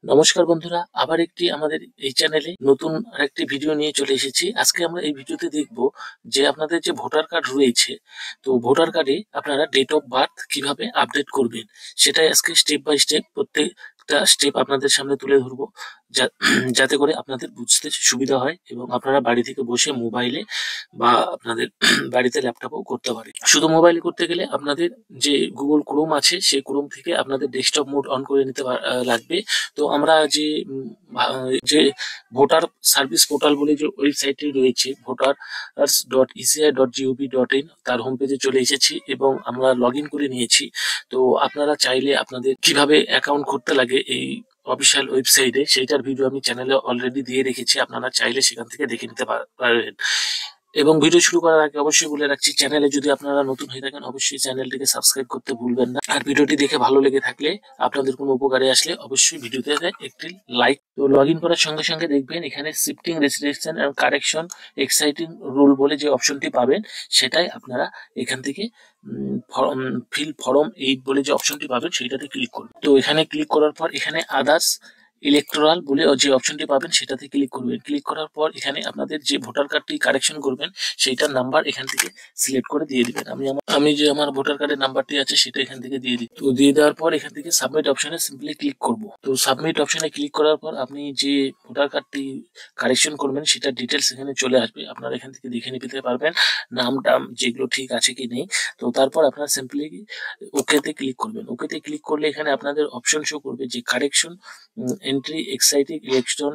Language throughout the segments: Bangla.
নমস্কার বন্ধুরা, আবার একটি আমাদের এই চ্যানেলে নতুন আরেকটি ভিডিও নিয়ে চলে এসেছি। আজকে আমরা এই ভিডিওতে দেখব যে আপনাদের যে ভোটার কার্ড রয়েছে, তো ভোটার কার্ডে আপনারা ডেট অফ বার্থ কিভাবে আপডেট করবেন সেটাই আজকে স্টেপ বাই স্টেপ প্রত্যেকটা স্টেপ আপনাদের সামনে তুলে ধরবো, যাতে করে আপনাদের বুঝতে সুবিধা হয় এবং আপনারা বাড়ি থেকে বসে মোবাইলে বা আপনাদের বাড়িতে ল্যাপটপেও করতে পারে। শুধু মোবাইলে করতে গেলে আপনাদের যে গুগল ক্রোম আছে সেই ক্রোম থেকে আপনাদের ডেস্কটপ মোড অন করে নিতে লাগবে। তো আমরা যে ভোটার সার্ভিস পোর্টাল বলে যে ওয়েবসাইটটি রয়েছে, voters.eci.gov.in, তার হোম পেজে চলে এসেছি এবং আমরা লগ ইন করে নিয়েছি। তো আপনারা চাইলে আপনাদের কিভাবে অ্যাকাউন্ট করতে লাগে এই অফিসিয়াল ওয়েবসাইটে, সেইটার ভিডিও আমি চ্যানেলে অলরেডি দিয়ে রেখেছি, আপনারা চাইলে সেখান থেকে দেখে নিতে পারবেন। এবং ভিডিও শুরু করার আগে অবশ্যই বলে রাখছি, চ্যানেলে যদি আপনারা নতুন হয়ে থাকেন অবশ্যই চ্যানেলটিকে সাবস্ক্রাইব করতে ভুলবেন না। আর ভিডিওটি দেখে ভালো লেগে থাকলে, আপনাদের কোনো উপকারে আসলে অবশ্যই ভিডিওতে একটি লাইক। তো লগ ইন করার সঙ্গে সঙ্গে দেখবেন এখানে shifting registration and correction exciting rule বলে যে অপশনটি পাবেন, সেটাই আপনারা এখান থেকে ফিল ফর্ম 8 বলে যে অপশনটি পাবেন সেইটাতে ক্লিক করুন। তো এখানে ক্লিক করার পর এখানে আদার্স ইলেকট্রাল বলে যে অপশনটি পাবেন সেটাতে ক্লিক করবেন। ক্লিক করার পর এখানে আপনাদের যে ভোটার কার্ডটি কারেকশন করবেন সেইটার নাম্বার এখান থেকে সিলেক্ট করে দিয়ে দিবেন। আমি যে আমার ভোটার কার্ডের নাম্বারটি আছে সেটা এখান থেকে দিয়ে দিই। তো দিয়ে দেওয়ার পর এখান থেকে সাবমিট অপশনে সিম্পলি ক্লিক করব। তো সাবমিট অপশনে ক্লিক করার পর আপনি যে ভোটার কার্ডটি কারেকশন করবেন সেটার ডিটেলস এখানে চলে আসবে, আপনারা এখান থেকে দেখে নিতে পারবেন নাম টাম যেগুলো ঠিক আছে কি নেই। তো তারপর আপনারা সিম্পলি ওকেতে ক্লিক করবেন। ওকেতে ক্লিক করলে এখানে আপনাদের অপশন শো করবে যে correction entry exciting election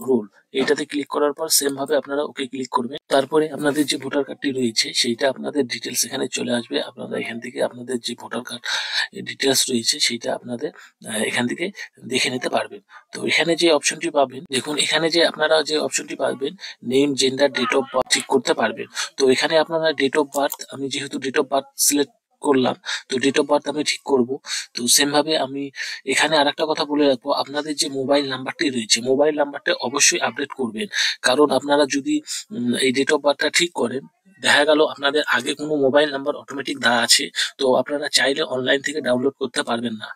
rule, এইটাতে ক্লিক করার পর সেম ভাবে আপনারা ওকে ক্লিক করবেন। তারপরে আপনাদের যে ভোটার কার্ডটি রয়েছে সেইটা আপনাদের ডিটেলস এখানে চলে আসবে, আপনারা এখান থেকে আপনাদের যে ভোটার কার্ড ডিটেলস রয়েছে সেইটা আপনাদের এখান থেকে দেখে নিতে পারবেন। তো এখানে যে অপশনটি পাবেন, দেখুন এখানে যে আপনারা যে অপশনটি পাবেন name, gender, date of birth ঠিক করতে পারবেন। তো এখানে আপনারা ডেট অফ বার্থ, আমি যেহেতু ডেট অফ বার্থ সিলেক্ট করলাম, তো ডেট অফ বার্থ আমি ঠিক করব। তো সেম ভাবে আমি এখানে আরেকটা কথা বলে রাখবো, আপনাদের যে মোবাইল নাম্বারটি রয়েছে মোবাইল নাম্বারটা অবশ্যই আপডেট করবেন। কারণ আপনারা যদি এই ডেট অফ বার্থটা ঠিক করেন, দেখা গেল আপনাদের আগে কোনো মোবাইল নাম্বার অটোমেটিক দেওয়া আছে, তো আপনারা চাইলে অনলাইন থেকে ডাউনলোড করতে পারবেন না।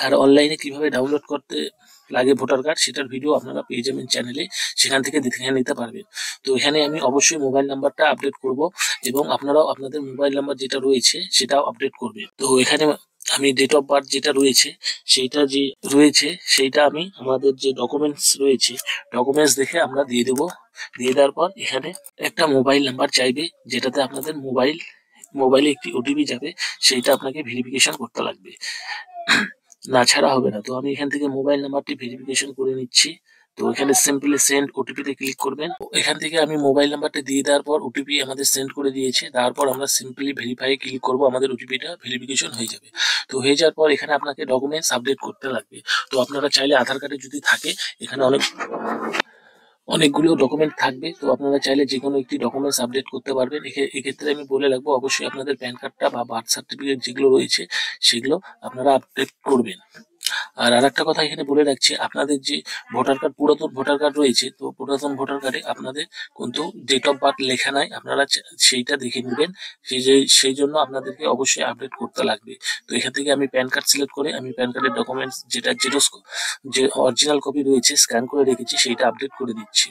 আর অনলাইনে কিভাবে ডাউনলোড করতে লাগে ভোটার কার্ড সেটার ভিডিও আপনারা পেয়ে যাবেন চ্যানেলে, সেখান থেকে দেখে নিতে পারবেন। তো এখানে আমি অবশ্যই মোবাইল নাম্বারটা আপডেট করব এবং আপনারাও আপনাদের মোবাইল নাম্বার যেটা রয়েছে সেটাও আপডেট করবেন। তো এখানে আমি ডেট অফ বার্থ যেটা রয়েছে সেইটা আমি আমাদের যে ডকুমেন্টস রয়েছে ডকুমেন্টস দেখে আমরা দিয়ে দেবো। দিয়ে দেওয়ার পর এখানে একটা মোবাইল নাম্বার চাইবে, যেটাতে আপনাদের মোবাইলে একটি ওটিপি যাবে, সেইটা আপনাকে ভেরিফিকেশন করতে লাগবে, না ছাড়া হবে না। তো আমি এখান থেকে মোবাইল নাম্বারটি ভেরিফিকেশন করে নিচ্ছি। তো এখানে সিম্পলি সেন্ড ওটিপি তে ক্লিক করবেন। এখান থেকে আমি মোবাইল নাম্বারটা দিয়ে দেওয়ার পর ওটিপি আমাদের সেন্ড করে দিয়েছে, তারপর আমরা সিম্পলি ভেরিফাই ক্লিক করব, আমাদের ওটিপিটা ভেরিফিকেশন হয়ে যাবে। তো হয়ে যাওয়ার পর এখানে আপনাকে ডকুমেন্টস আপডেট করতে লাগবে। তো আপনারা চাইলে আধার কার্ডে যদি থাকে, এখানে অনেকগুলো ডকুমেন্ট থাকবে, তো আপনারা চাইলে যে কোনো একটি ডকুমেন্টস আপডেট করতে পারবেন। এক্ষেত্রে আমি বলে রাখবো অবশ্যই আপনাদের প্যান কার্ডটা বা বার্থ সার্টিফিকেট যেগুলো রয়েছে সেগুলো আপনারা আপডেট করবেন। আর আরেকটা কথা এখানে বলে রাখছি, আপনাদের যে ভোটার কার্ড, পুরাতন ভোটার কার্ড রয়েছে, তো পুরাতন ভোটার কার্ডে আপনাদের কিন্তু ডেট অফ বার্থ লেখা নাই, আপনারা সেইটা দেখে নেবেন। সেই জন্য আপনাদেরকে অবশ্যই আপডেট করতে লাগবে। তো এখান থেকে আমি প্যান কার্ড সিলেক্ট করে আমি প্যান কার্ডের ডকুমেন্টস যেটা জেরক্স, যে অরিজিনাল কপি রয়েছে স্ক্যান করে রেখেছি, সেইটা আপডেট করে দিচ্ছি।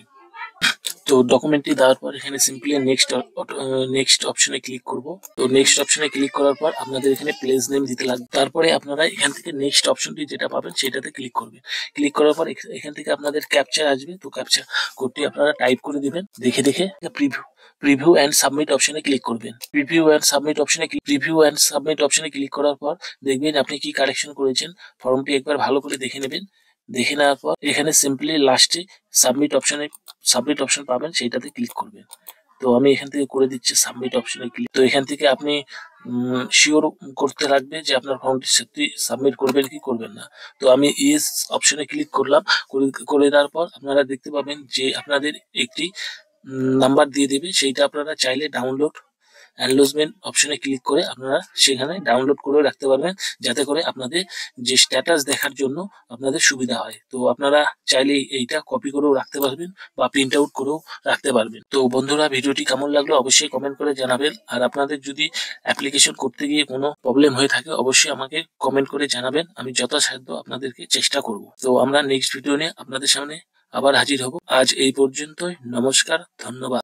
তো ডকুমেন্টটি দেওয়ার পর এখানে সিম্পলি নেক্সট অপশনে ক্লিক করব। তো নেক্সট অপশনে ক্লিক করার পর আপনাদের এখানে প্লেস নেম দিতে লাগবে। তারপরে আপনারা এখান থেকে নেক্সট অপশনটি যেটা পাবেন সেটাতে ক্লিক করবেন। ক্লিক করার পর এখান থেকে আপনাদের ক্যাপচা আসবে, তো ক্যাপচা কোডটি আপনারা টাইপ করে দিবেন। দেখে প্রিভিউ এন্ড সাবমিট অপশনে ক্লিক করবেন। প্রিভিউ এন্ড সাবমিট অপশনে ক্লিক করার পর দেখবেন আপনি কি কারেকশন করেছেন, ফর্মটি একবার ভালো করে দেখে নেবেন। দেখে নেওয়ার পর এখানে সিম্পলি লাস্টে সাবমিট অপশন পাবেন, সেইটাতে ক্লিক করবেন। তো আমি এখান থেকে করে দিচ্ছি সাবমিট অপশনে ক্লিক। তো এখান থেকে আপনি শিওর করতে লাগবে যে আপনার ফর্মটি সত্যি সাবমিট করবেন কি করবেন না। তো আমি ইয়েস অপশনে ক্লিক করলাম। করে দেওয়ার পর আপনারা দেখতে পাবেন যে আপনাদের একটি নাম্বার দিয়ে দেবে, সেইটা আপনারা চাইলে ডাউনলোড অ্যানলোজমেন্ট অপশনে ক্লিক করে আপনারা সেখানে ডাউনলোড করেও রাখতে পারবেন, যাতে করে আপনাদের যে স্ট্যাটাস দেখার জন্য আপনাদের সুবিধা হয়। তো আপনারা চাইলে এইটা কপি করেও রাখতে পারবেন বা প্রিন্ট আউট করেও রাখতে পারবেন। তো বন্ধুরা, ভিডিওটি কেমন লাগলো অবশ্যই কমেন্ট করে জানাবেন। আর আপনাদের যদি অ্যাপ্লিকেশন করতে গিয়ে কোনো প্রবলেম হয়ে থাকে অবশ্যই আমাকে কমেন্ট করে জানাবেন, আমি যথাসাধ্য আপনাদেরকে চেষ্টা করব। তো আমরা নেক্সট ভিডিও নিয়ে আপনাদের সামনে আবার হাজির হব। আজ এই পর্যন্তই, নমস্কার, ধন্যবাদ।